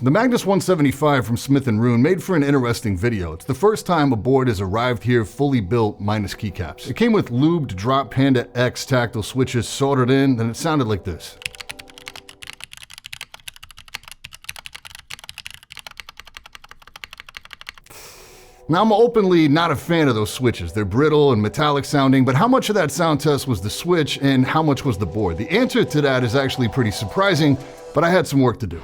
The Magnus175 from Smith and Rune made for an interesting video. It's the first time a board has arrived here fully built minus keycaps. It came with lubed Drop Panda X tactile switches soldered in, and it sounded like this. Now, I'm openly not a fan of those switches. They're brittle and metallic sounding, but how much of that sound test was the switch and how much was the board? The answer to that is actually pretty surprising, but I had some work to do.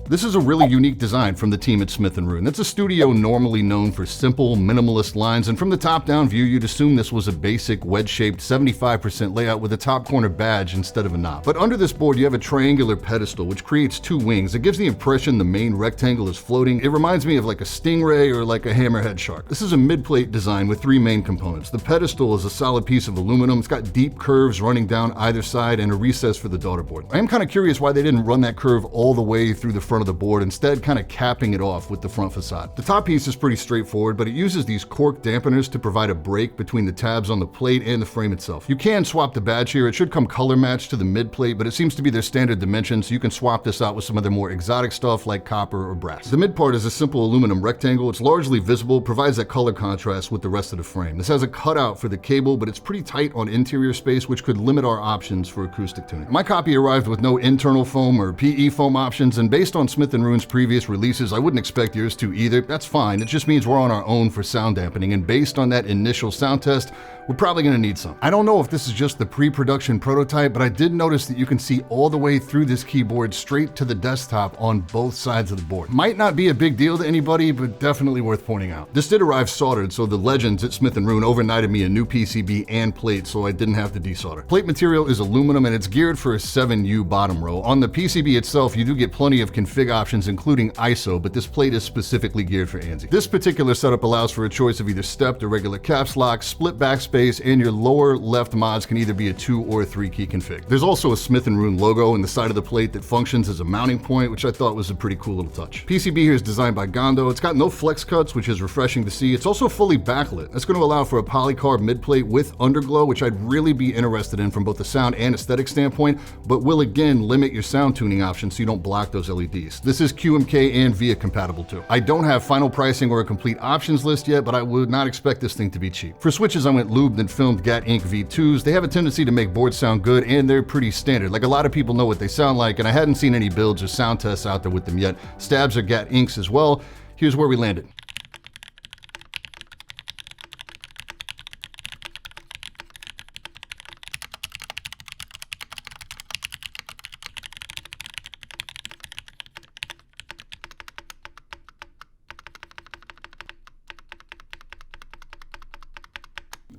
This is a really unique design from the team at Smith and Rune. That's a studio normally known for simple, minimalist lines, and from the top-down view, you'd assume this was a basic wedge-shaped 75% layout with a top corner badge instead of a knob. But under this board, you have a triangular pedestal, which creates two wings. It gives the impression the main rectangle is floating. It reminds me of like a stingray or like a hammerhead shark. This is a mid-plate design with three main components. The pedestal is a solid piece of aluminum. It's got deep curves running down either side and a recess for the daughter board. I am kind of curious why they didn't run that curve all the way through the front of the board, instead kind of capping it off with the front facade. The top piece is pretty straightforward, but it uses these cork dampeners to provide a break between the tabs on the plate and the frame itself. You can swap the badge here. It should come color matched to the mid plate, but it seems to be their standard dimension, so you can swap this out with some other more exotic stuff like copper or brass. The mid part is a simple aluminum rectangle. It's largely visible, provides that color contrast with the rest of the frame. This has a cutout for the cable, but it's pretty tight on interior space, which could limit our options for acoustic tuning. My copy arrived with no internal foam or PE foam options, and based on Smith and Rune's previous releases, I wouldn't expect yours to either. That's fine. It just means we're on our own for sound dampening, and based on that initial sound test, we're probably gonna need some. I don't know if this is just the pre-production prototype, but I did notice that you can see all the way through this keyboard straight to the desktop on both sides of the board. Might not be a big deal to anybody, but definitely worth pointing out. This did arrive soldered, so the legends at Smith and Rune overnighted me a new PCB and plate, so I didn't have to desolder. Plate material is aluminum, and it's geared for a 7U bottom row. On the PCB itself, you do get plenty of config options, including ISO, but this plate is specifically geared for ANSI. This particular setup allows for a choice of either stepped or regular caps lock, split backspace, and your lower left mods can either be a 2 or 3 key config. There's also a Smith and Rune logo in the side of the plate that functions as a mounting point, which I thought was a pretty cool little touch. PCB here is designed by Gondo. It's got no flex cuts, which is refreshing to see. It's also fully backlit. That's going to allow for a polycarb midplate with underglow, which I'd really be interested in from both a sound and aesthetic standpoint, but will again limit your sound tuning options so you don't block those LEDs. This is QMK and VIA compatible too. I don't have final pricing or a complete options list yet, but I would not expect this thing to be cheap. For switches, I went lubed and filmed GAT Inc. V2s. They have a tendency to make boards sound good, and they're pretty standard. Like, a lot of people know what they sound like, and I hadn't seen any builds or sound tests out there with them yet. Stabs are GAT Incs as well. Here's where we landed.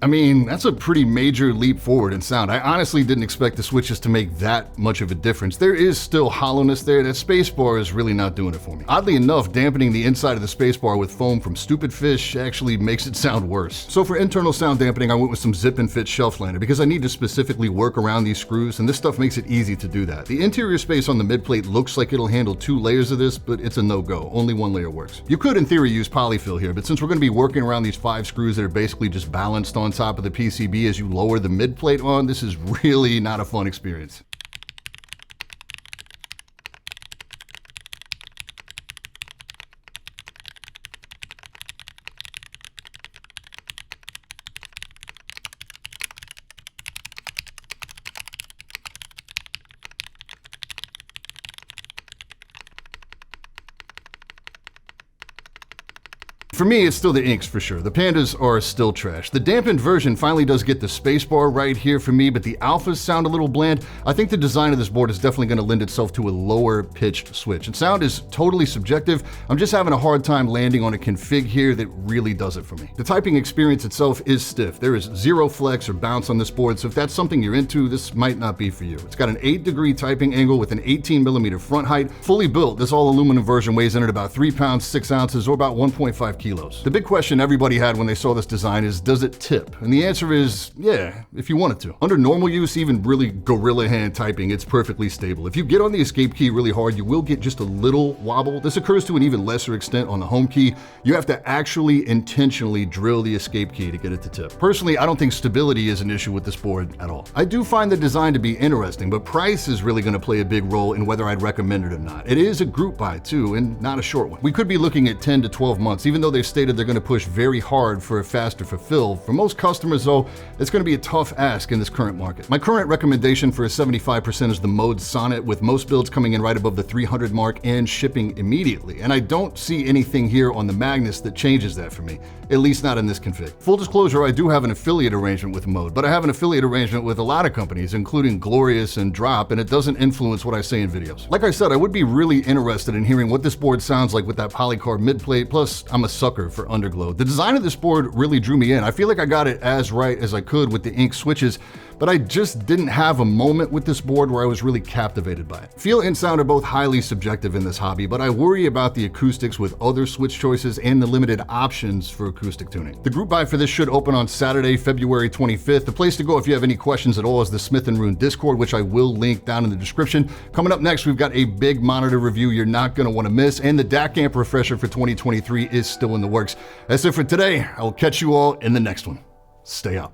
I mean, that's a pretty major leap forward in sound. I honestly didn't expect the switches to make that much of a difference. There is still hollowness there. That spacebar is really not doing it for me. Oddly enough, dampening the inside of the spacebar with foam from Stupid Fish actually makes it sound worse. So for internal sound dampening, I went with some zip and fit shelf liner because I need to specifically work around these screws, and this stuff makes it easy to do that. The interior space on the mid plate looks like it'll handle 2 layers of this, but it's a no-go. Only 1 layer works. You could, in theory, use polyfill here, but since we're gonna be working around these 5 screws that are basically just balanced on top of the PCB as you lower the mid plate on, this is really not a fun experience. For me, it's still the inks for sure. The Pandas are still trash. The dampened version finally does get the spacebar right here for me, but the alphas sound a little bland. I think the design of this board is definitely going to lend itself to a lower pitched switch. And sound is totally subjective. I'm just having a hard time landing on a config here that really does it for me. The typing experience itself is stiff. There is 0 flex or bounce on this board, so if that's something you're into, this might not be for you. It's got an 8-degree typing angle with an 18mm front height. Fully built, this all aluminum version weighs in at about 3 pounds, 6 ounces, or about 1.5 kilos. kilos. The big question everybody had when they saw this design is, does it tip? And the answer is, yeah, if you want it to. Under normal use, even really gorilla hand typing, it's perfectly stable. If you get on the escape key really hard, you will get just a little wobble. This occurs to an even lesser extent on the home key. You have to actually intentionally drill the escape key to get it to tip. Personally, I don't think stability is an issue with this board at all. I do find the design to be interesting, but price is really going to play a big role in whether I'd recommend it or not. It is a group buy too, and not a short one. We could be looking at 10 to 12 months, even though they've stated they're going to push very hard for a faster fulfill. For most customers though, it's going to be a tough ask in this current market. My current recommendation for a 75% is the Mode Sonnet, with most builds coming in right above the 300 mark and shipping immediately. And I don't see anything here on the Magnus that changes that for me, at least not in this config. Full disclosure, I do have an affiliate arrangement with Mode, but I have an affiliate arrangement with a lot of companies, including Glorious and Drop, and it doesn't influence what I say in videos. Like I said, I would be really interested in hearing what this board sounds like with that polycarb midplate, plus I'm a sucker for underglow. The design of this board really drew me in. I feel like I got it as right as I could with the ink switches, but I just didn't have a moment with this board where I was really captivated by it. Feel and sound are both highly subjective in this hobby, but I worry about the acoustics with other switch choices and the limited options for acoustic tuning. The group buy for this should open on Saturday, February 25th. The place to go if you have any questions at all is the Smith and Rune Discord, which I will link down in the description. Coming up next, we've got a big monitor review you're not going to want to miss, and the DAC amp refresher for 2023 is still in the works. That's it for today. I will catch you all in the next one. Stay up.